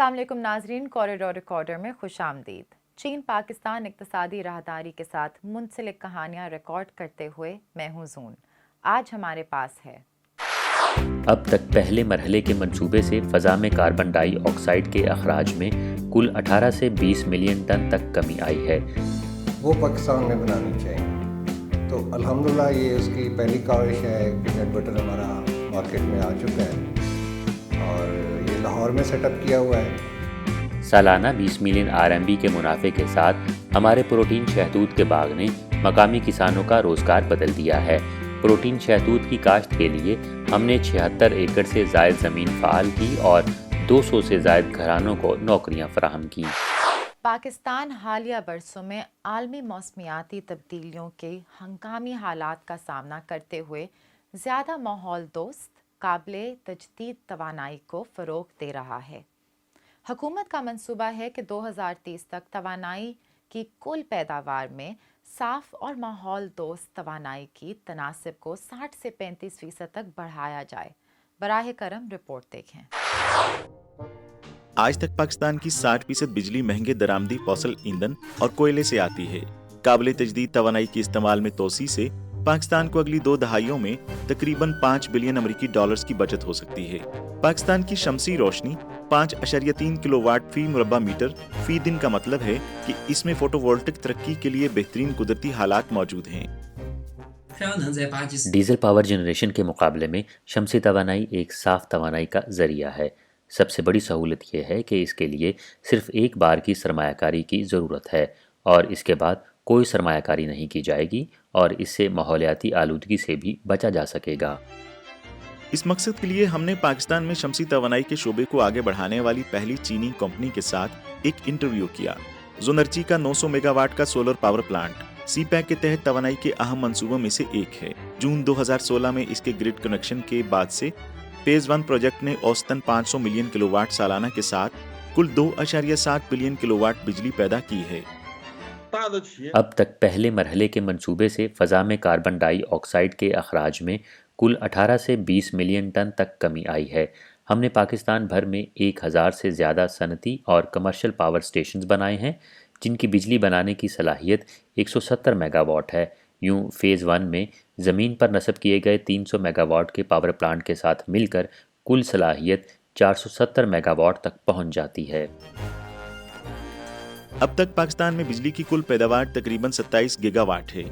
अस्सलाम वालेकुम नाजरीन, कॉरिडोर रिकॉर्डर में खुश आमदीद। चीन पाकिस्तान इक़्तिसादी राहदारी के साथ मुंसलिक कहानियाँ रिकॉर्ड करते हुए मैं हूँ जून। आज हमारे पास है अब तक पहले मरहले के मंसूबे से फ़ज़ा में कार्बन डाई ऑक्साइड के अखराज में कुल 18 से 20 मिलियन टन तक कमी आई है। वो पाकिस्तान में बनानी चाहिए। तो अल्हम्दुलिल्लाह ये उसकी पहली काविश है कि नेट बटर हमारा मार्केट में आ चुका है और ये लाहौर में सेटअप किया हुआ है। सालाना 20 मिलियन RMB के मुनाफे के साथ हमारे प्रोटीन शहतूत के बाग ने मकामी किसानों का रोज़गार बदल दिया है। प्रोटीन शहतूत की काश्त के लिए हमने 76 एकड़ से ज़ायद ज़मीन फ़ाल की और 200 से ज़ायद घरानों को नौकरियां फराहम की। पाकिस्तान हालिया बरसों में आलमी मौसमियाती तब्दीलियों के हंगामी हालात का सामना करते हुए ज़्यादा माहौल दोस्त काबिले तजदीद तवानाई को फ़रोग़ दे रहा है। हुकूमत का मंसूबा है कि 2030 तक तवानाई की कुल पैदावार में साफ़ और माहौल दोस्त तवानाई की तनासिब को 60 से 35% तक बढ़ाया जाए। बराह करम रिपोर्ट देखें। आज तक पाकिस्तान की 60% बिजली महंगे दरामदी फॉसिल ईंधन और कोयले से आती है। काबिल तजदीद तवानाई के इस्तेमाल में तोसी से पाकिस्तान को अगली 2 दहाइयों में तकरीबन 5 बिलियन अमेरिकी डॉलर्स की बचत हो सकती है। पाकिस्तान की शमसी रोशनी 5.3 किलोवाट फी मुरब्बा मीटर फी दिन का मतलब है कि इसमें फोटोवोल्टिक तरक्की के लिए बेहतरीन कुदरती हालात मौजूद हैं। डीजल पावर जनरेशन के मुकाबले में शमसी तवानाई एक साफ तवानाई का जरिया है। सबसे बड़ी सहूलत यह है कि इसके लिए सिर्फ एक बार की सरमायाकारी की ज़रूरत है और इसके बाद कोई सरमायाकारी नहीं की जाएगी और इससे माहौलियाती आलूदगी से भी बचा जा सकेगा। इस मकसद के लिए हमने पाकिस्तान में शमसी तवानाई के शोबे को आगे बढ़ाने वाली पहली चीनी कंपनी के साथ एक इंटरव्यू किया। जोनर्जी का 900 मेगावाट का सोलर पावर प्लांट सीपैक के तहत तवानाई के अहम मंसूबों में से एक है। जून 2016 में इसके ग्रिड कनेक्शन के बाद से फेज 1 प्रोजेक्ट ने औसतन 500 मिलियन किलोवाट सालाना के साथ कुल 2.7 बिलियन किलोवाट बिजली पैदा की है। अब तक पहले मरहले के मंसूबे से फ़ज़ा में कार्बन डाई ऑक्साइड के अखराज में कुल 18 से 20 मिलियन टन तक कमी आई है। हमने पाकिस्तान भर में 1000 से ज़्यादा सनती और कमर्शियल पावर स्टेशंस बनाए हैं जिनकी बिजली बनाने की सलाहियत 170 मेगावाट है। यूँ फ़ेज़ 1 में ज़मीन पर नस्ब किए गए 300 मेगावाट के पावर प्लांट के साथ मिलकर कुल सलाहियत 470 मेगावाट तक पहुँच जाती है। अब तक पाकिस्तान में बिजली की कुल पैदावार तकरीबन 27 गीगावाट है।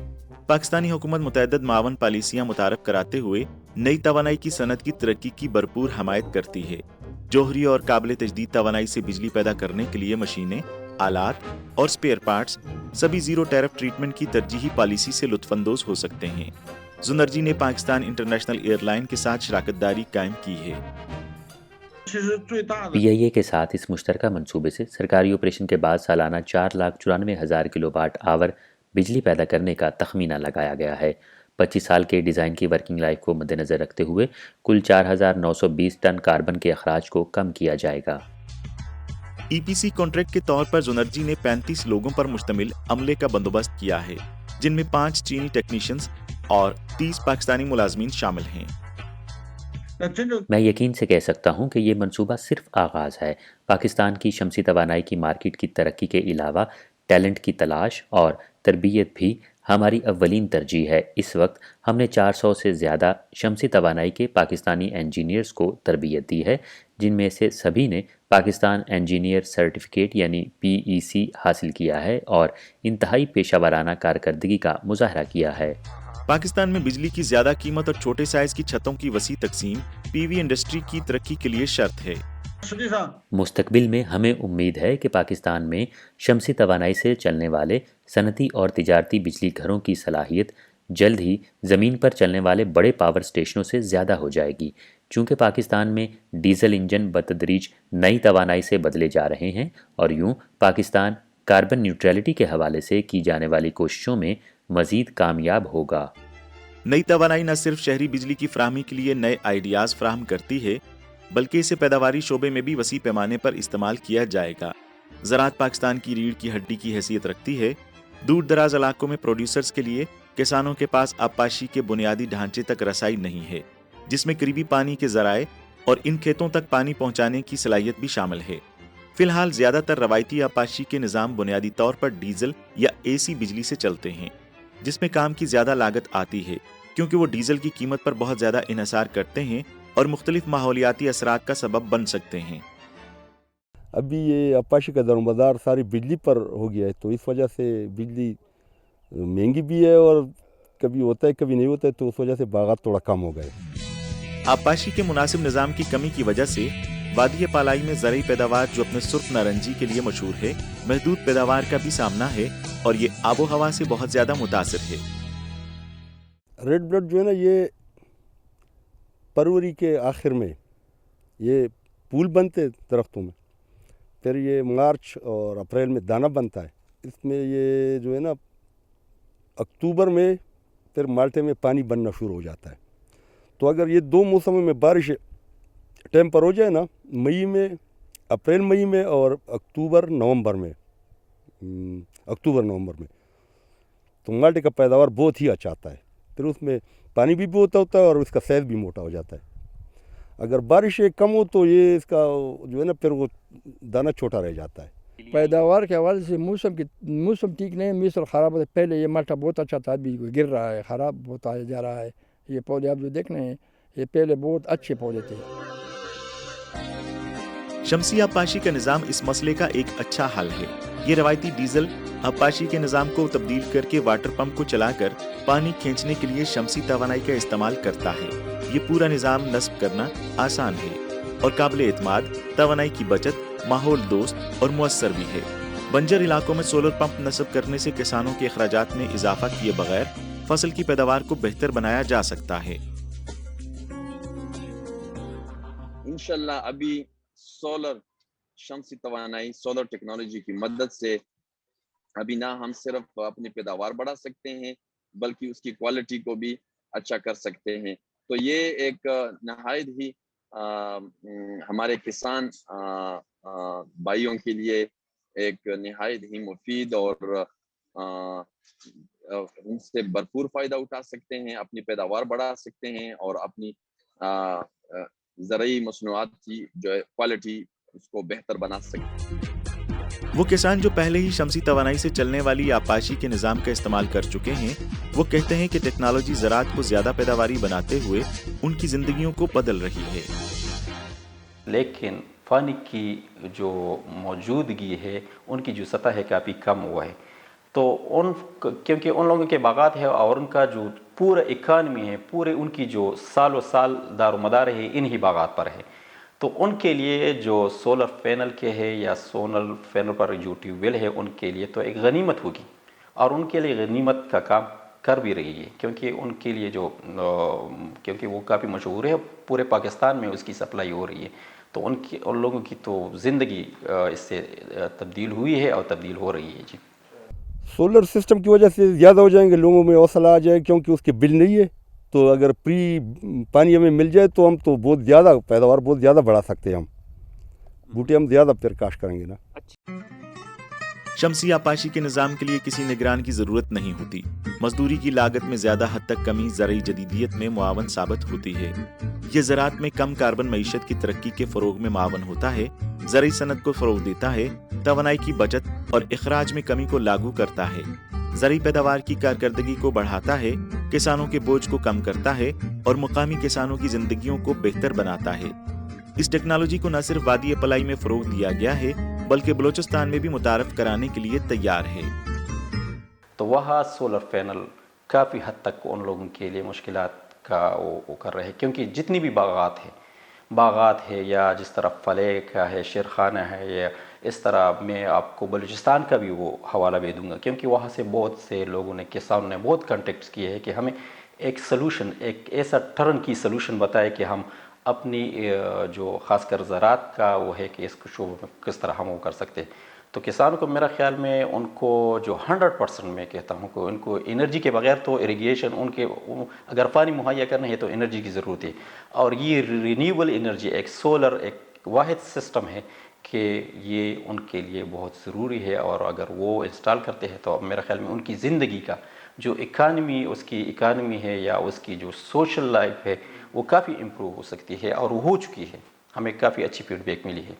पाकिस्तानी हुकूमत मुतअद्दिद मावन पॉलिसियां मुतारफ कराते हुए नई तवानाई की सनत की तरक्की की भरपूर हमायत करती है। जोहरी और काबिल तजदीद तवानाई से बिजली पैदा करने के लिए मशीनें, आलात और स्पेयर पार्ट्स सभी जीरो टैरिफ ट्रीटमेंट की तरजीही पॉलिसी से लुत्फानंदोज हो सकते हैं। जोनर्जी ने पाकिस्तान इंटरनेशनल एयरलाइन के साथ शराकतदारी कायम की है। PIA के साथ इस मुश्तरका मंसूबे से सरकारी ऑपरेशन के बाद सालाना 4,94,000 किलोवाट आवर बिजली पैदा करने का तखमीना लगाया गया है। 25 साल के डिज़ाइन की वर्किंग लाइफ को मद्देनज़र रखते हुए कुल 4,920 टन कार्बन के अखराज को कम किया जाएगा। EPC कॉन्ट्रैक्ट के तौर पर जोनर्जी ने 35 लोगों पर मुश्तमिल अमले का बंदोबस्त किया है, जिनमें 5 चीनी टेक्नीशियंस और 30 पाकिस्तानी मुलाजमीन शामिल हैं। मैं यकीन से कह सकता हूँ कि ये मंसूबा सिर्फ आगाज़ है। पाकिस्तान की शमसी तवानाई की मार्केट की तरक्की के अलावा टैलेंट की तलाश और तरबियत भी हमारी अव्वलीन तरजीह है। इस वक्त हमने 400 से ज़्यादा शमसी तवानाई के पाकिस्तानी इंजीनियर्स को तरबियत दी है, जिनमें से सभी ने पाकिस्तान इंजीनियर सर्टिफिकेट यानी PEC हासिल किया है और इंतहाई पेशा वाराना कारकर्दगी का मुजाहरा किया है। पाकिस्तान में बिजली की ज्यादा कीमत और छोटे साइज की छतों की वसी तकसीम PV इंडस्ट्री की तरक्की के लिए शर्त है। मुस्तकबिल में हमें उम्मीद है कि पाकिस्तान में शमसी तवानाई से चलने वाले सनती और तिजारती बिजली घरों की सलाहियत जल्द ही ज़मीन पर चलने वाले बड़े पावर स्टेशनों से ज़्यादा हो जाएगी। चूँकि पाकिस्तान में डीजल इंजन बतदरीज नई तवानाई से बदले जा रहे हैं और यूँ पाकिस्तान कार्बन न्यूट्रलिटी के हवाले से की जाने वाली कोशिशों में मज़ीद कामयाब होगा। नई तवानाई न सिर्फ शहरी बिजली की फराहमी के लिए नए आइडियाज़ फराहम करती है, बल्कि इसे पैदावारी शोबे में भी वसी पैमाने पर इस्तेमाल किया जाएगा। ज़राअत पाकिस्तान की रीढ़ की हड्डी की हैसियत रखती है। दूर दराज इलाकों में प्रोड्यूसर्स के लिए किसानों के पास आबपाशी के बुनियादी ढांचे तक रसाई नहीं है, जिसमें करीबी पानी के ज़राए और इन खेतों तक पानी पहुंचाने की सलाहियत भी शामिल है। फिलहाल ज्यादातर रवायती आपाशी के निज़ाम बुनियादी तौर पर डीजल या एसी बिजली से चलते हैं, जिसमें काम की ज्यादा लागत आती है क्योंकि वो डीजल की कीमत पर बहुत ज्यादा इन्हिसार करते हैं और मुख्तलिफ माहौलियाती असरात का सबब बन सकते हैं। अभी ये आपाशी का दरमदार सारी बिजली पर हो गया है, तो इस वजह से बिजली महंगी भी है और कभी होता है कभी नहीं होता है, तो उस वजह से बागात थोड़ा कम हो गए। आपाशी के मुनासिब निज़ाम की कमी की वजह से वादी पालाई में ज़रई पैदावार जो अपने सुर्ख नारंगी के लिए मशहूर है, महदूद पैदावार का भी सामना है और ये आबो हवा से बहुत ज़्यादा मुतासिर है। रेड ब्लड जो है ना, ये फरवरी के आखिर में ये फूल बनते दरख्तों में, फिर ये मार्च और अप्रैल में दाना बनता है। इसमें ये जो है ना अक्टूबर में फिर माल्टे में पानी बनना शुरू हो जाता है। तो अगर ये दो मौसमों में बारिश टाइम पर हो जाए ना, मई में, अप्रैल मई में और अक्टूबर नवंबर में, तो माल्टे का पैदावार बहुत ही अच्छा आता है। फिर उसमें पानी भी बहुत होता है और उसका साइज भी मोटा हो जाता है। अगर बारिश कम हो तो ये इसका जो है ना फिर वो दाना छोटा रह जाता है। पैदावार के हवाले से मौसम ठीक नहीं, मौसम ख़राब होता है। पहले ये माल्टा बहुत अच्छा था, अभी गिर रहा है, ख़राब होता जा रहा है। ये पौधे आप जो देख रहे हैं, ये पहले बहुत अच्छे पौधे थे। शमसी आपाशी का निज़ाम इस मसले का एक अच्छा हल है। ये रवायती डीजल आपाशी के निज़ाम को तब्दील करके वाटर पंप को चलाकर पानी खींचने के लिए शमसी तवानाई का इस्तेमाल करता है। ये पूरा निज़ाम नस्ब करना आसान है और काबिल एतमाद, तवानाई की बचत, माहौल दोस्त और मुअस्सर भी है। बंजर इलाकों में सोलर पंप नस्ब करने से किसानों के अखराजात में इजाफा किए बगैर फसल की पैदावार को बेहतर बनाया जा सकता है। इंशाल्लाह अभी सोलर शमसी तवानाई, सोलर टेक्नोलॉजी की मदद से अभी ना हम सिर्फ अपनी पैदावार बढ़ा सकते हैं बल्कि उसकी क्वालिटी को भी अच्छा कर सकते हैं। तो ये एक नहायत ही हमारे किसान भाइयों के लिए एक नहायत ही मुफीद और उनसे भरपूर फ़ायदा उठा सकते हैं, अपनी पैदावार बढ़ा सकते हैं और अपनी ज़रई मसनूआत की जो है क्वालिटी उसको बेहतर बना सकते हैं। वो किसान जो पहले ही शमसी तवानाई से चलने वाली आपाशी के निज़ाम का इस्तेमाल कर चुके हैं, वो कहते हैं कि टेक्नोलॉजी ज़राअत को ज़्यादा पैदावारी बनाते हुए उनकी ज़िंदगियों को बदल रही है। लेकिन पानी की जो मौजूदगी है, उनकी जो सतह है काफ़ी कम हुआ है। तो क्योंकि उन लोगों के बागात है और उनका जो पूरा इकानमी है, पूरे उनकी जो सालों साल दारोमदार है इन्हीं बागात पर है। तो उनके लिए जो सोलर पैनल के है या सोलर पैनल पर जो ट्यूबवेल है, उनके लिए तो एक गनीमत होगी और उनके लिए गनीमत का काम कर भी रही है, क्योंकि उनके लिए क्योंकि वो काफ़ी मशहूर है, पूरे पाकिस्तान में उसकी सप्लाई हो रही है। तो उन लोगों की तो ज़िंदगी इससे तब्दील हुई है और तब्दील हो रही है। जी, सोलर सिस्टम की वजह से ज़्यादा हो जाएंगे, लोगों में हौसला आ जाए, क्योंकि उसके बिल नहीं है। तो अगर पानी हमें मिल जाए तो हम तो बहुत ज़्यादा पैदावार बहुत ज़्यादा बढ़ा सकते हैं। हम बूटे हम ज़्यादा फिर काश्त करेंगे ना। शमसी आपाशी के निज़ाम के लिए किसी निगरान की ज़रूरत नहीं होती। मजदूरी की लागत में ज़्यादा हद तक कमी ज़रई जदीदियत में मुआवन साबित होती है। ये ज़राअत में कम कार्बन मईशत की तरक्की के फ़रोग में मुआवन होता है, ज़रई सनत को फ़रोग देता है, तवानाई की बचत और इखराज में कमी को लागू करता है, ज़रई पैदावार की कारकर्दगी को बढ़ाता है, किसानों के बोझ को कम करता है और मुकामी किसानों की जिंदगियों को बेहतर बनाता है। इस टेक्नोलॉजी को न सिर्फ वादी पलाई में फ़रोग दिया गया है बल्कि बलोचिस्तान में भी मुतारफ कराने के लिए तैयार है। तो वहाँ सोलर पैनल काफ़ी हद तक उन लोगों के लिए मुश्किलात का वो कर रहे हैं, क्योंकि जितनी भी बागात है या जिस तरह फले का है, शेरखाना है, या इस तरह मैं आपको बलूचिस्तान का भी वो हवाला भी दूंगा, क्योंकि वहाँ से बहुत से लोगों ने, किसानों ने बहुत कॉन्टेक्ट्स किए हैं कि हमें एक सलूशन, एक ऐसा टर्न की सलूशन बताए कि हम अपनी जो ख़ासकर ज़राअत का वो है कि इसको शोबे में किस तरह हम वो कर सकते हैं। तो किसानों को मेरा ख्याल में उनको जो 100% मैं कहता हूँ कि उनको एनर्जी के बगैर तो इरिगेशन अगर पानी मुहैया करना है तो एनर्जी की ज़रूरत है, और ये रिन्यूएबल एनर्जी एक सोलर एक वाहिद सिस्टम है कि ये उनके लिए बहुत ज़रूरी है। और अगर वो इंस्टॉल करते हैं तो मेरा ख्याल में उनकी ज़िंदगी का जो उसकी इकानमी है या उसकी जो सोशल लाइफ है वो काफ़ी इम्प्रूव हो सकती है और हो चुकी है। हमें काफ़ी अच्छी फीडबैक मिली है।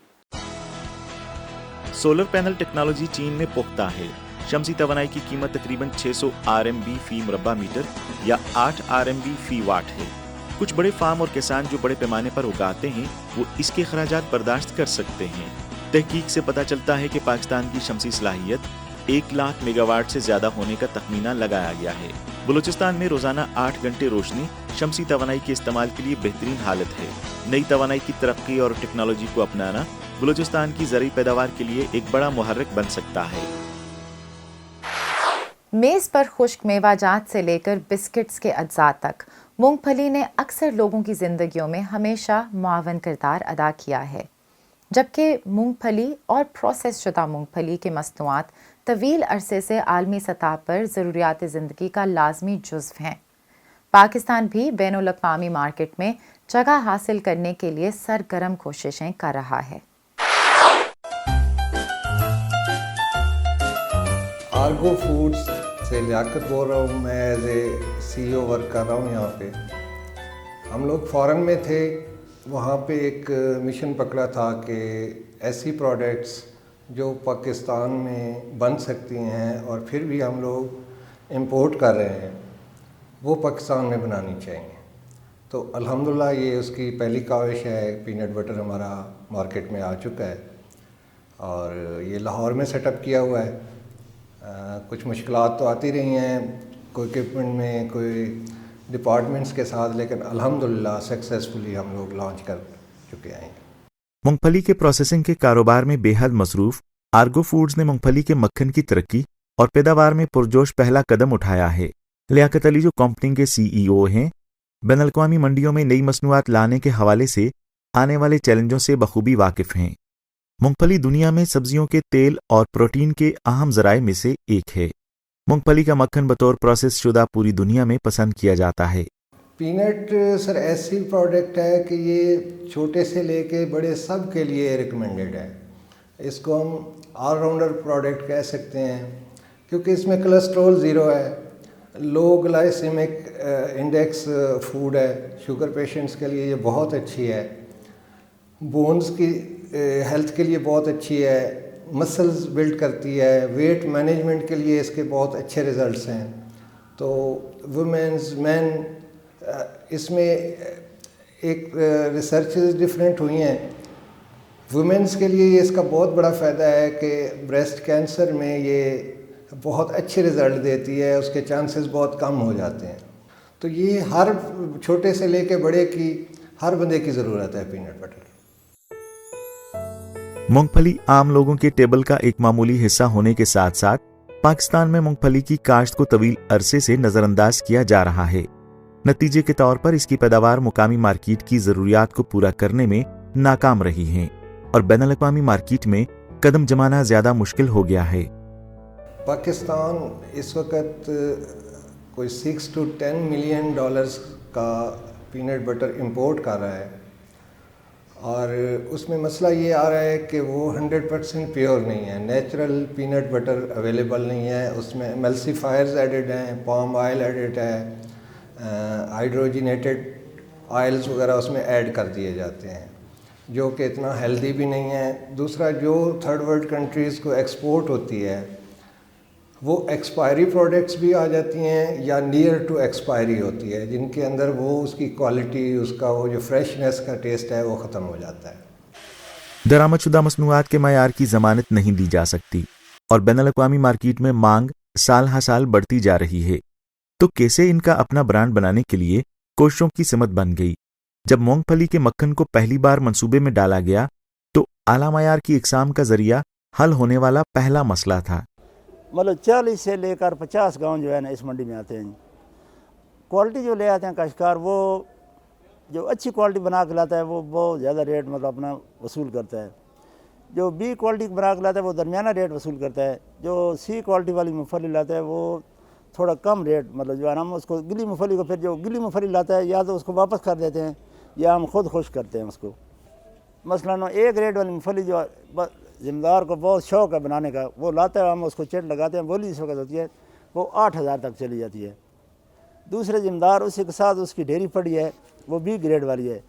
सोलर पैनल टेक्नोलॉजी चीन में पुख्ता है। शमसी तवानाई की कीमत तकरीबन 600 RMB फी मुरब्बा मीटर या 8 RMB फी वाट है। कुछ बड़े फार्म और किसान जो बड़े पैमाने पर उगाते हैं वो इसके खराजात बर्दाश्त कर सकते हैं। तहकीक से पता चलता है कि पाकिस्तान की शमसी सलाहियत 1 लाख मेगावाट से ज्यादा होने का तखमीना लगाया गया है। बलूचिस्तान में रोजाना 8 घंटे रोशनी शमसी तवानाई के इस्तेमाल के लिए बेहतरीन हालत है। नई तवानाई की तरक्की और टेक्नोलॉजी को अपनाना बलूचिस्तान की ज़रूरी पैदावार के लिए एक बड़ा मुहर्रिक बन सकता है। मेज़ पर खुश्क मेवाजात से लेकर बिस्किट्स के अज्जा तक मूंगफली ने अक्सर लोगों की ज़िंदगियों में हमेशा मुआवन किरदार अदा किया है, जबकि मूंगफली और प्रोसेस शुदा मूंगफली के मसनूआत तवील अरसे से आलमी सतह पर ज़रूरियात ज़िंदगी का लाजमी जुज़्व हैं। पाकिस्तान भी बैनुल अक़वामी मार्केट में जगह हासिल करने के लिए सरगर्म कोशिशें कर रहा है। आर्गो फूड्स से लियाकत बोल रहा हूँ, मैं एज ए CEO वर्क कर रहा हूँ यहाँ पे। हम लोग फ़ॉरेन में थे, वहाँ पे एक मिशन पकड़ा था कि ऐसी प्रोडक्ट्स जो पाकिस्तान में बन सकती हैं और फिर भी हम लोग इंपोर्ट कर रहे हैं, वो पाकिस्तान में बनानी चाहिए। तो अल्हम्दुलिल्लाह ये उसकी पहली काविश है। पीनट बटर हमारा मार्केट में आ चुका है और ये लाहौर में सेटअप किया हुआ है। कुछ मुश्किलात तो आती रही हैं, कोई इक्विपमेंट में, कोई डिपार्टमेंट्स के साथ, लेकिन अल्हम्दुलिल्लाह सक्सेसफुली हम लोग लॉन्च कर चुके हैं। मूंगफली के प्रोसेसिंग के कारोबार में बेहद मसरूफ आर्गो फूड्स ने मूंगफली के मक्खन की तरक्की और पैदावार में पुरजोश पहला कदम उठाया है। लियाकत अली जो कंपनी के CEO हैं, बैनुल-अक़वामी मंडियों में नई मसनूआत लाने के हवाले से आने वाले चैलेंजों से बखूबी वाकिफ हैं। मूंगफली दुनिया में सब्जियों के तेल और प्रोटीन के अहम ज़राए में से एक है। मूंगफली का मक्खन बतौर प्रोसेस शुदा पूरी दुनिया में पसंद किया जाता है। पीनट सर ऐसी प्रोडक्ट है कि ये छोटे से लेके बड़े सब के लिए रिकमेंडेड है। इसको हम ऑलराउंडर प्रोडक्ट कह सकते हैं क्योंकि इसमें कोलेस्ट्रॉल ज़ीरो है, लो ग्लाइसेमिक इंडेक्स फूड है। शुगर पेशेंट्स के लिए ये बहुत अच्छी है, बोन्स की हेल्थ के लिए बहुत अच्छी है, मसल्स बिल्ड करती है, वेट मैनेजमेंट के लिए इसके बहुत अच्छे रिज़ल्ट्स हैं। तो वुमेंस मैन इसमें एक रिसर्चेस डिफरेंट हुई हैं। वुमेंस के लिए ये इसका बहुत बड़ा फ़ायदा है कि ब्रेस्ट कैंसर में ये बहुत अच्छे रिज़ल्ट देती है, उसके चांसेस बहुत कम हो जाते हैं। तो ये हर छोटे से लेके बड़े की हर बंदे की ज़रूरत है पीनट बटर। मूंगफली आम लोगों के टेबल का एक मामूली हिस्सा होने के साथ साथ पाकिस्तान में मूंगफली की काश्त को तवील अरसे से नज़रअंदाज किया जा रहा है। नतीजे के तौर पर इसकी पैदावार मुकामी मार्केट की ज़रूरियात को पूरा करने में नाकाम रही है और बैनुल-अक़वामी मार्केट में कदम जमाना ज़्यादा मुश्किल हो गया है। पाकिस्तान इस वक्त कोई 6 to 10 मिलियन डॉलर्स का पीनट बटर इंपोर्ट कर रहा है और उसमें मसला ये आ रहा है कि वो 100% प्योर नहीं है। नेचुरल पीनट बटर अवेलेबल नहीं है, उसमें एमल्सीफायर्स एडिड हैं, पाम ऑयल एडिड है, हाइड्रोजिनेटेड ऑयल्स वगैरह उसमें ऐड कर दिए जाते हैं जो कि इतना हेल्दी भी नहीं है। दूसरा, जो थर्ड वर्ल्ड कंट्रीज़ को एक्सपोर्ट होती है वो एक्सपायरी प्रोडक्ट्स भी आ जाती हैं या नियर टू एक्सपायरी होती है, जिनके अंदर वो उसकी क्वालिटी, उसका वो जो फ्रेशनेस का टेस्ट है वो ख़त्म हो जाता है। दरामदशुदा मसनूआत के मयार की ज़मानत नहीं दी जा सकती और बैनुल-अक़वामी मार्केट में मांग साल हर साल बढ़ती जा रही है। तो कैसे इनका अपना ब्रांड बनाने के लिए कोशिशों की सिमत बन गई। जब मूंगफली के मक्खन को पहली बार मंसूबे में डाला गया तो आला मयार की इकसाम का जरिया हल होने वाला पहला मसला था। मतलब 40 से लेकर 50 गांव जो है ना इस मंडी में आते हैं। क्वालिटी जो ले आते हैं काश्तकार, वो जो अच्छी क्वालिटी बना के लाता है वो बहुत ज़्यादा रेट मतलब अपना वसूल करता है। जो बी क्वालिटी बना के लाता है वो दरमियाना रेट वसूल करता है। जो सी क्वालिटी वाली मूँगफली लाता है वो थोड़ा कम रेट, मतलब जो है ना हम उसको गिली मूँगफली को, फिर जो गिली मूँगफली लाता है या तो उसको वापस कर देते हैं या हम खुद खुश करते हैं उसको। मसलन एक रेट वाली मूँगफली जो ज़िम्मेदार को बहुत शौक़ है बनाने का, वो लाता है, हम उसको चेट लगाते हैं, बोली इस वक्त होती है वो 8,000 तक चली जाती है। दूसरे ज़िम्मेदार उसी के साथ उसकी ढेरी पड़ी है, वो बी ग्रेड वाली है,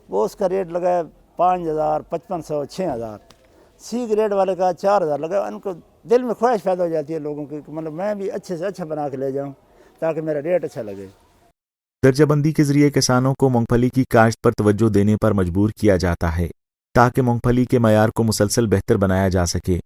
वो उसका रेट लगा है 5,000, 5,500, 6,000। सी ग्रेड वाले का 4000 लगा। उनको दिल में ख्वाहिश पैदा हो जाती है लोगों की, मतलब मैं भी अच्छे से अच्छा बना के ले जाऊँ ताकि मेरा रेट अच्छा लगे। दर्जाबंदी के जरिए किसानों को मूंगफली की काश्त पर तवज्जो देने पर मजबूर किया जाता है ताकि मूंगफली के मयार को मुसलसल बेहतर बनाया जा सके।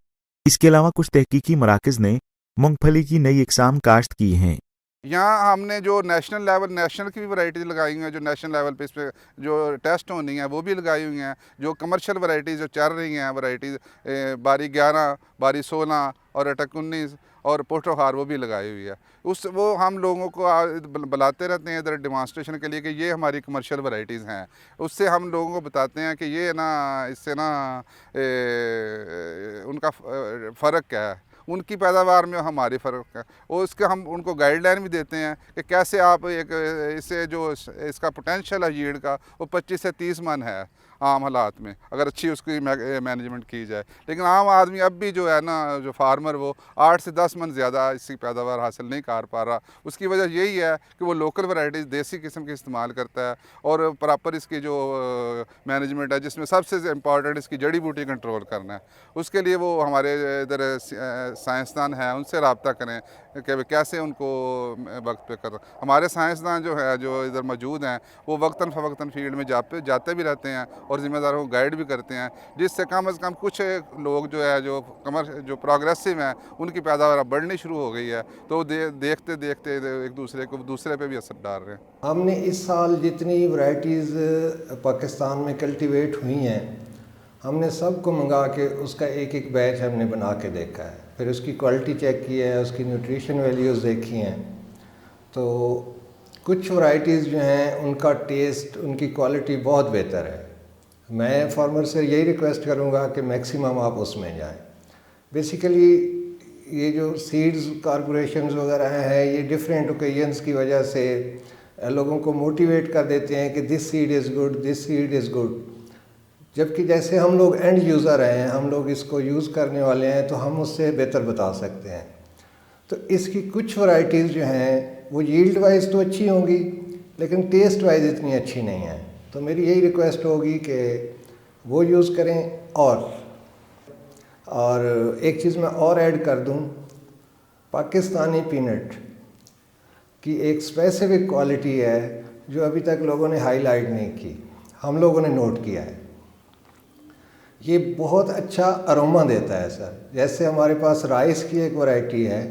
इसके अलावा कुछ तहकीकी मराकज़ ने मूंगफली की नई इकसाम काश्त की हैं। यहाँ हमने जो नेशनल की भी वैरायटीज़ लगाई हुई हैं, जो नेशनल लेवल पे इस पर जो टेस्ट होनी है वो भी लगाई हुई हैं। जो कमर्शियल वैरायटीज़ जो चल रही हैं वैरायटीज़ बारी 11, बारी 16 और अटक 19 और पोस्टोहार वो भी लगाई हुई है। वो हम लोगों को बुलाते रहते हैं इधर डेमॉन्स्ट्रेशन के लिए कि ये हमारी कमर्शियल वैरायटीज़ हैं। उससे हम लोगों को बताते हैं कि ये ना इससे ना उनका फ़र्क क्या है, उनकी पैदावार में हमारी फ़र्क है, और इसके हम उनको गाइडलाइन भी देते हैं कि कैसे आप एक इससे जो इसका पोटेंशियल है यील्ड का वो 25 से 30 मन है आम हालात में, अगर अच्छी उसकी मैनेजमेंट की जाए। लेकिन आम आदमी अब भी जो है ना, जो फार्मर वो 8 से 10 मन ज़्यादा इसकी पैदावार हासिल नहीं कर पा रहा। उसकी वजह यही है कि वो लोकल वैरायटीज़ देसी किस्म की इस्तेमाल करता है और प्रॉपर इसकी जो मैनेजमेंट है, जिसमें सबसे इम्पॉर्टेंट इसकी जड़ी बूटी कंट्रोल करना है। उसके लिए वो हमारे इधर साइंसदान हैं, उनसे रब्ता करें कि कैसे उनको वक्त पे कर। हमारे साइंसदान जो है जो इधर मौजूद हैं वो वक्तन फ़वक्तन फील्ड में जाते भी रहते हैं और ज़िम्मेदारों को गाइड भी करते हैं, जिससे कम से कम कुछ लोग जो है जो प्रोग्रेसिव हैं उनकी पैदावार बढ़नी शुरू हो गई है, तो देखते देखते एक दूसरे पे भी असर डाल रहे हैं। हमने इस साल जितनी वैरायटीज़ पाकिस्तान में कल्टीवेट हुई हैं हमने सबको मंगा के उसका एक बैच हमने बना के देखा है, फिर उसकी क्वालिटी चेक की है, उसकी न्यूट्रिशन वैल्यूज़ देखी हैं। तो कुछ वैरायटीज़ जो हैं उनका टेस्ट, उनकी क्वालिटी बहुत बेहतर है। मैं फार्मर से यही रिक्वेस्ट करूंगा कि मैक्सिमम आप उसमें जाएं। बेसिकली ये जो सीड्स कॉरपोरेशंस वगैरह हैं ये डिफरेंट ओकेजन्स की वजह से लोगों को मोटिवेट कर देते हैं कि this seed is good, this seed is good, जबकि जैसे हम लोग एंड यूज़र हैं, हम लोग इसको यूज़ करने वाले हैं, तो हम उससे बेहतर बता सकते हैं। तो इसकी कुछ वैरायटीज़ जो हैं वो यील्ड वाइज तो अच्छी होंगी लेकिन टेस्ट वाइज इतनी अच्छी नहीं है। तो मेरी यही रिक्वेस्ट होगी कि वो यूज़ करें। और एक चीज़ मैं और ऐड कर दूं, पाकिस्तानी पीनट की एक स्पेसिफिक क्वालिटी है जो अभी तक लोगों ने हाईलाइट नहीं की, हम लोगों ने नोट किया है। ये बहुत अच्छा अरोमा देता है सर। जैसे हमारे पास राइस की एक वैरायटी है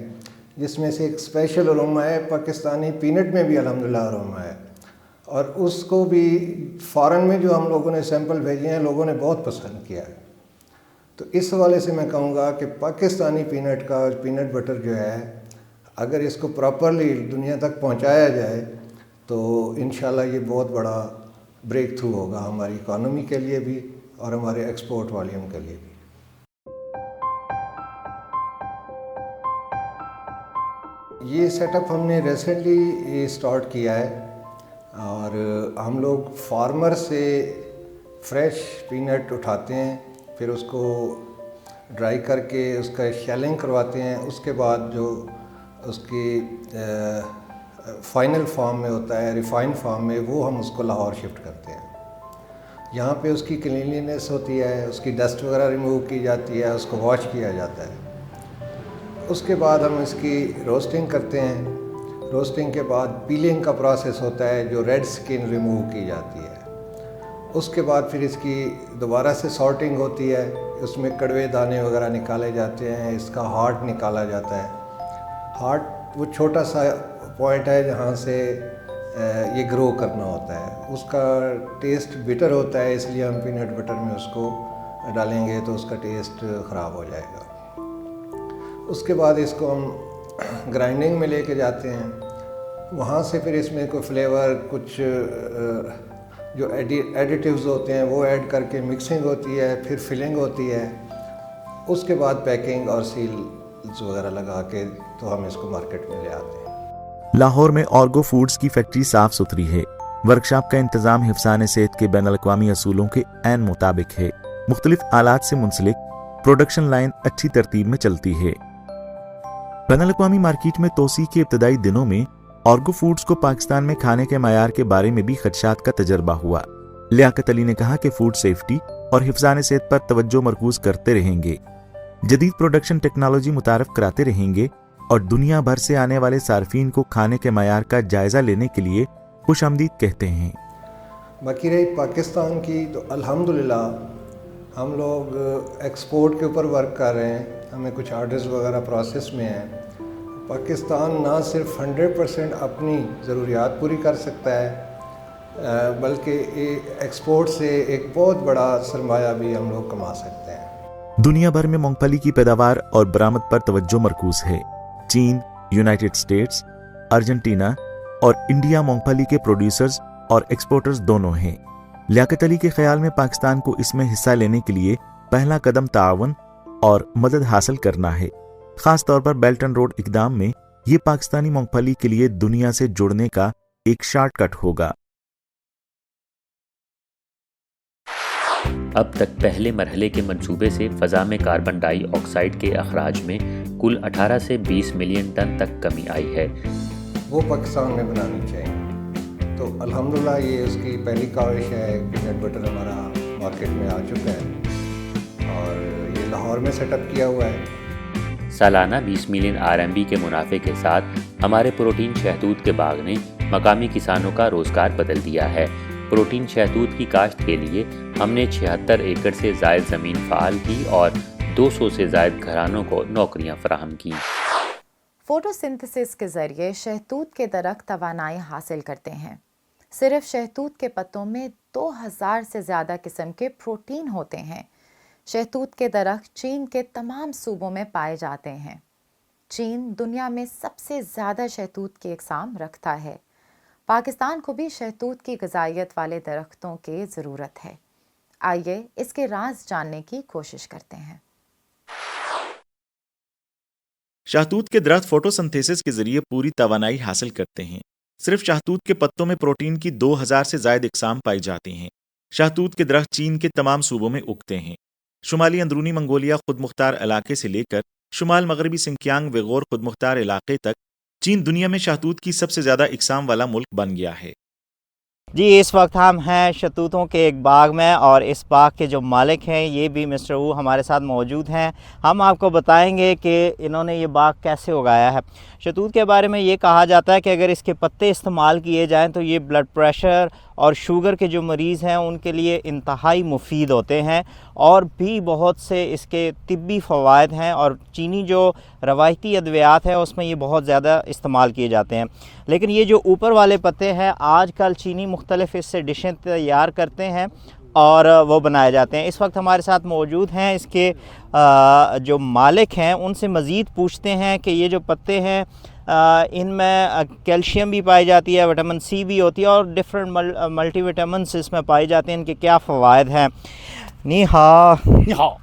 जिसमें से एक स्पेशल अरोमा है, पाकिस्तानी पीनट में भी अल्हम्दुलिल्लाह अरोमा है, और उसको भी फ़ॉरेन में जो हम लोगों ने सैंपल भेजे हैं लोगों ने बहुत पसंद किया है। तो इस हवाले से मैं कहूँगा कि पाकिस्तानी पीनट का पीनट बटर जो है अगर इसको प्रॉपरली दुनिया तक पहुँचाया जाए तो इंशाल्लाह ये बहुत बड़ा ब्रेक थ्रू होगा हमारी इकॉनमी के लिए भी और हमारे एक्सपोर्ट वॉल्यूम के लिए भी। ये सेटअप हमने रिसेंटली स्टार्ट किया है और हम लोग फार्मर से फ्रेश पीनट उठाते हैं, फिर उसको ड्राई करके उसका शेलिंग करवाते हैं, उसके बाद जो उसकी फाइनल फॉर्म में होता है, रिफाइंड फॉर्म में, वो हम उसको लाहौर शिफ्ट करते हैं। यहाँ पे उसकी क्लीनलीनेस होती है, उसकी डस्ट वगैरह रिमूव की जाती है, उसको वॉश किया जाता है। उसके बाद हम इसकी रोस्टिंग करते हैं। रोस्टिंग के बाद पीलिंग का प्रोसेस होता है जो रेड स्किन रिमूव की जाती है। उसके बाद फिर इसकी दोबारा से सॉर्टिंग होती है, उसमें कड़वे दाने वगैरह निकाले जाते हैं, इसका हार्ट निकाला जाता है। हार्ट वो छोटा सा पॉइंट है जहाँ से ये ग्रो करना होता है। उसका टेस्ट बिटर होता है, इसलिए हम पीनट बटर में उसको डालेंगे तो उसका टेस्ट ख़राब हो जाएगा। उसके बाद इसको हम ग्राइंडिंग में लेके जाते हैं, वहाँ से फिर इसमें कोई फ्लेवर, कुछ जो एडिटिव्स होते हैं वो ऐड करके मिक्सिंग होती है, फिर फिलिंग होती है। उसके बाद पैकिंग और सील्स वगैरह लगा के तो हम इसको मार्केट में ले आते हैं। लाहौर में ऑर्गो फूड्स की फैक्ट्री साफ सुथरी है। वर्कशॉप का इंतजाम हिफ्ज़ान सेहत के बैनुल अक़वामी असूलों के ऐन मुताबिक है। मुख्तलिफ आलात से मुंसलिक प्रोडक्शन लाइन अच्छी तरतीब में चलती है। बैनुल अक़वामी मार्केट में तोसी के इब्तदाई दिनों में ऑर्गो फूड्स को पाकिस्तान में खाने के मयार के बारे में भी खदशात का तजर्बा हुआ। लियाकत अली ने कहा कि फूड सेफ्टी और हिफ्ज़ान सेहत पर तवज्जो मरकूज करते रहेंगे, जदीद प्रोडक्शन टेक्नोलॉजी मुतारफ कराते रहेंगे और दुनिया भर से आने वाले सार्फिन को खाने के मयार का जायज़ा लेने के लिए खुशामदीद कहते हैं। बाकी रही पाकिस्तान की, तो अल्हम्दुलिल्लाह हम लोग एक्सपोर्ट के ऊपर वर्क कर रहे हैं, हमें कुछ आर्डर्स वगैरह प्रोसेस में हैं। पाकिस्तान ना सिर्फ 100% अपनी ज़रूरियात पूरी कर सकता है बल्कि एक्सपोर्ट से एक बहुत बड़ा सरमाया भी हम लोग कमा सकते हैं। दुनिया भर में मूंगफली की पैदावार और बरामद पर तवज्जो मरकूज है। चीन, यूनाइटेड स्टेट्स, अर्जेंटीना और इंडिया मूंगफली के प्रोड्यूसर्स और एक्सपोर्टर्स दोनों हैं। लियाकत अली के ख्याल में पाकिस्तान को इसमें हिस्सा लेने के लिए पहला कदम ताआवन और मदद हासिल करना है। खास तौर पर बेल्ट एंड रोड इकदाम में ये पाकिस्तानी मूंगफली के लिए दुनिया से जुड़ने का एक शॉर्टकट होगा। अब तक पहले मरहले के मंसूबे से फ़ज़ा में कार्बन डाई ऑक्साइड के अखराज में कुल 18 से 20 मिलियन टन तक कमी आई है। वो पाकिस्तान में बनानी चाहिए। तो अल्हम्दुलिल्लाह ये उसकी पहली काविश है। पीनट बटर हमारा मार्केट में आ चुका है और ये लाहौर में सेटअप किया हुआ है। सालाना 20 मिलियन RMB के मुनाफे के साथ हमारे प्रोटीन शहतूत के बाग ने मकामी किसानों का रोज़गार बदल दिया है। प्रोटीन शहतूत की काश्त के लिए हमने 76 एकड़ से ज़ायद ज़मीन फ़ाल की और 200 से ज़ायद घरानों को नौकरियां फराहम की। फोटोसिंथेसिस के ज़रिए शहतूत के दरख्त तवानाई हासिल करते हैं। सिर्फ शहतूत के पत्तों में 2000 से ज़्यादा किस्म के प्रोटीन होते हैं। शहतूत के दरख्त चीन के तमाम सूबों में पाए जाते हैं। चीन दुनिया में सबसे ज़्यादा शहतूत की इकसाम रखता है। पाकिस्तान को भी शहतूत की ग़िज़ाइयत वाले दरख्तों की ज़रूरत है। आइए इसके राज जानने की कोशिश करते हैं। शहतूत के दरख्त फोटोसिंथेसिस के जरिए पूरी तवानाई हासिल करते हैं। सिर्फ शहतूत के पत्तों में प्रोटीन की 2000 से ज़ायद इकसाम पाई जाती हैं। शहतूत के दरख्त चीन के तमाम सूबों में उगते हैं। शुमाली अंदरूनी मंगोलिया खुद मुख्तार इलाके से लेकर शुमाल मगरबी सिंकियांग वेगोर खुद मुख्तार इलाके तक चीन दुनिया में शहतूत की सबसे ज़्यादा इकसाम वाला मुल्क बन गया है। जी, इस वक्त हम हैं शहतूतों के एक बाग में और इस बाग के जो मालिक हैं ये भी मिस्टर वू हमारे साथ मौजूद हैं। हम आपको बताएंगे कि इन्होंने ये बाग कैसे उगाया है। शहतूत के बारे में ये कहा जाता है कि अगर इसके पत्ते इस्तेमाल किए जाएं तो ये ब्लड प्रेशर और शुगर के जो मरीज़ हैं उनके लिए इंतहाई मुफीद होते हैं और भी बहुत से इसके तिब्बी फ़वाइद हैं और चीनी जो रवायती अद्वियात है उसमें ये बहुत ज़्यादा इस्तेमाल किए जाते हैं। लेकिन ये जो ऊपर वाले पत्ते हैं आजकल चीनी मुख्तलिफ़ इससे डिशें तैयार करते हैं और वो बनाए जाते हैं। इस वक्त हमारे साथ मौजूद हैं इसके जो मालिक हैं, उनसे मज़ीद पूछते हैं कि ये जो पत्ते हैं इनमें कैल्शियम भी पाई जाती है, विटामिन सी भी होती है और डिफरेंट मल्टीविटामिन्स इसमें पाए जाते हैं। इनके क्या फ़वाइद हैं। नी हाओ।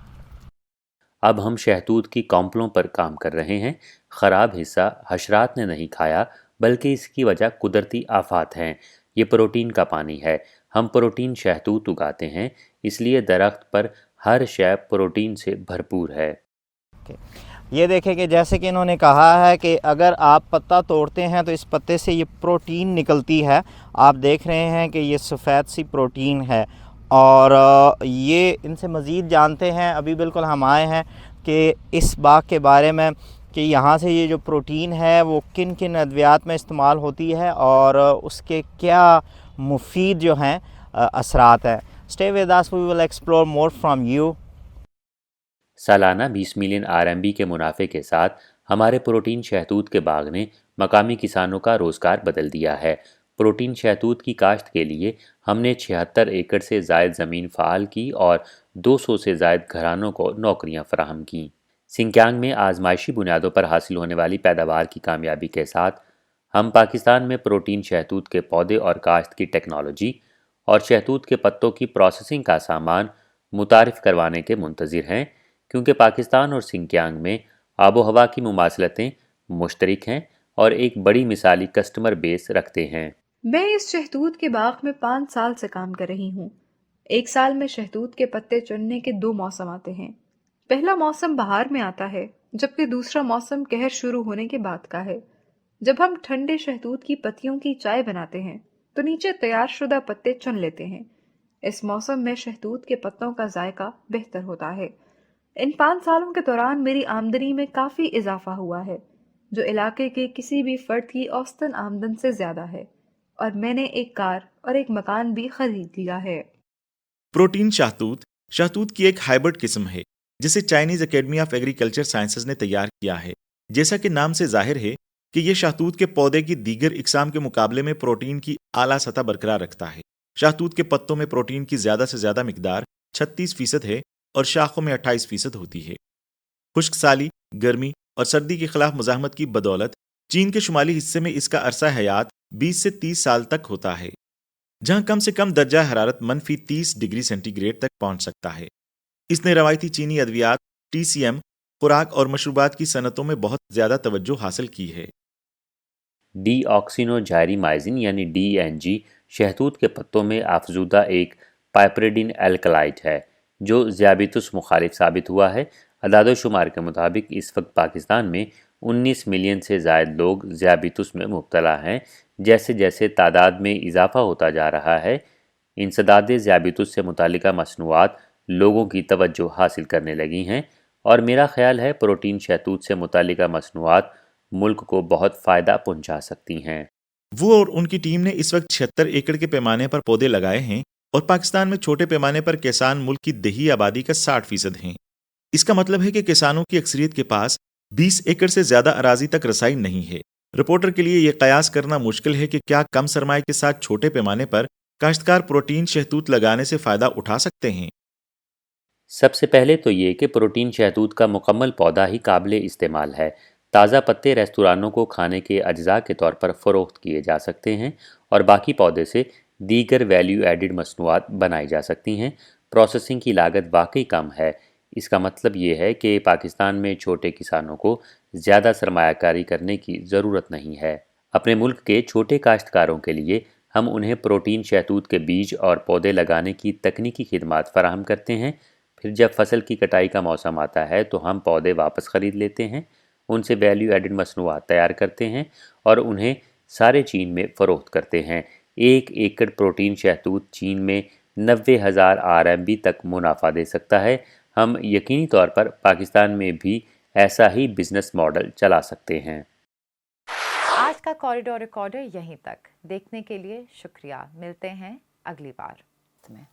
अब हम शहतूत की कॉम्पलों पर काम कर रहे हैं। ख़राब हिस्सा हशरात ने नहीं खाया बल्कि इसकी वजह कुदरती आफात हैं। ये प्रोटीन का पानी है। हम प्रोटीन शहतूत उगाते हैं, इसलिए दरख्त पर हर शय प्रोटीन से भरपूर है। ये देखें कि जैसे कि इन्होंने कहा है कि अगर आप पत्ता तोड़ते हैं तो इस पत्ते से ये प्रोटीन निकलती है। आप देख रहे हैं कि ये सफ़ेद सी प्रोटीन है और ये इनसे मज़ीद जानते हैं। अभी बिल्कुल हम आए हैं कि इस बाग के बारे में कि यहाँ से ये जो प्रोटीन है वो किन किन अद्वियात में इस्तेमाल होती है और उसके क्या मुफीद जो हैं असरात हैं। Stay with us, we will explore more from you. सालाना 20 मिलियन RMB के मुनाफे के साथ हमारे प्रोटीन शहतूत के बाग ने मकामी किसानों का रोज़गार बदल दिया है। प्रोटीन शहतूत की काश्त के लिए हमने 76 एकड़ से ज़ायद ज़मीन फ़ाल की और 200 से ज़ायद घरानों को नौकरियां फराहम की। सिंकियांग में आजमाइशी बुनियादों पर हासिल होने वाली पैदावार की कामयाबी के साथ हम पाकिस्तान में प्रोटीन शहतूत के पौधे और काश्त की टेक्नोलॉजी और शहतूत के पत्तों की प्रोसेसिंग का सामान मुतारिफ़ करवाने के मुंतज़िर हैं, क्योंकि पाकिस्तान और सिंकियांग में आबो हवा की मुमासलतें मुश्तरक हैं और एक बड़ी मिसाली कस्टमर बेस रखते हैं। मैं इस शहतूत के बाग में 5 साल से काम कर रही हूँ। एक साल में शहतूत के पत्ते चुनने के 2 मौसम आते हैं। पहला मौसम बहार में आता है, जबकि दूसरा मौसम कहर शुरू होने के बाद का है। जब हम ठंडे शहतूत की पत्तियों की चाय बनाते हैं तो नीचे तैयार शुदा पत्ते चुन लेते हैं। اس موسم میں شہتوت کے پتوں کا ذائقہ بہتر ہوتا ہے۔ ان 5 سالوں کے دوران میری آمدنی میں کافی اضافہ ہوا ہے، جو علاقے کے کسی بھی فرد کی اوسطاً آمدن سے زیادہ ہے، اور میں نے ایک کار اور ایک مکان بھی خرید لیا ہے۔ پروٹین شہتوت کی ایک ہائبرڈ قسم ہے جسے Chinese academy of agriculture sciences نے تیار کیا ہے۔ جیسا کہ نام سے ظاہر ہے کہ یہ شہتوت کے پودے کی دیگر اقسام کے مقابلے میں پروٹین کی اعلیٰ سطح برقرار رکھتا ہے۔ شہتوت کے پتوں میں پروٹین کی زیادہ سے زیادہ مقدار 36% ہے اور شاخوں میں 28% ہوتی ہے۔ خشک سالی، گرمی اور سردی کے خلاف مزاحمت کی بدولت چین کے شمالی حصے میں اس کا عرصہ حیات 20 سے 30 سال تک ہوتا ہے، جہاں کم سے کم درجہ حرارت -30 ڈگری سینٹی گریڈ تک پہنچ سکتا ہے۔ اس نے روایتی چینی ادویات، TCM، خوراک اور مشروبات کی صنعتوں میں بہت زیادہ توجہ حاصل کی ہے۔ ڈی آکسینو جائریمائزن یعنی DNG شہتوت کے پتوں میں افزودہ ایک پائپریڈین الکلائڈ ہے جو ذیابیطس مخالف ثابت ہوا ہے۔ اعداد و شمار کے مطابق اس وقت پاکستان میں 19 ملین سے زائد لوگ ذیابیطس میں مبتلا ہیں۔ جیسے جیسے تعداد میں اضافہ ہوتا جا رہا ہے، انسداد ذیابیطس سے متعلقہ مصنوعات لوگوں کی توجہ حاصل کرنے لگی ہیں، اور میرا خیال ہے پروٹین شہتوت سے متعلقہ مصنوعات ملک کو بہت فائدہ پہنچا سکتی ہیں۔ وہ اور ان کی ٹیم نے اس وقت 76 ایکڑ کے پیمانے پر پودے لگائے ہیں، اور پاکستان میں چھوٹے پیمانے پر کسان ملک کی دیہی آبادی کا 60% ہیں۔ اس کا مطلب ہے کہ کسانوں کی اکثریت کے پاس 20 ایکڑ سے زیادہ اراضی تک رسائی نہیں ہے۔ رپورٹر کے لیے یہ قیاس کرنا مشکل ہے کہ کیا کم سرمائے کے ساتھ چھوٹے پیمانے پر کاشتکار پروٹین شہتوت لگانے سے فائدہ اٹھا سکتے ہیں۔ سب سے پہلے تو یہ کہ پروٹین شہتوت کا مکمل پودا ہی قابل استعمال ہے۔ تازہ پتے ریستورانوں کو کھانے کے اجزاء کے طور پر فروخت کیے جا سکتے ہیں، اور باقی پودے سے دیگر ویلیو ایڈڈ مصنوعات بنائی جا سکتی ہیں۔ پروسیسنگ کی لاگت واقعی کم ہے۔ اس کا مطلب یہ ہے کہ پاکستان میں چھوٹے کسانوں کو زیادہ سرمایہ کاری کرنے کی ضرورت نہیں ہے۔ اپنے ملک کے چھوٹے کاشتکاروں کے لیے ہم انہیں پروٹین شہتوت کے بیج اور پودے لگانے کی تکنیکی خدمات فراہم کرتے ہیں۔ پھر جب فصل کی کٹائی کا موسم آتا ہے تو ہم پودے واپس خرید لیتے ہیں، ان سے ویلیو ایڈڈ مصنوعات تیار کرتے ہیں اور انہیں سارے چین میں فروخت کرتے ہیں۔ 1 ایکڑ پروٹین شہتوت چین میں 90,000 RMB تک منافع دے سکتا ہے۔ ہم یقینی طور پر پاکستان میں بھی ایسا ہی بزنس ماڈل چلا سکتے ہیں۔ آج کا کوریڈور ریکارڈر یہیں تک۔ دیکھنے کے لیے شکریہ۔ ملتے ہیں اگلی بار میں۔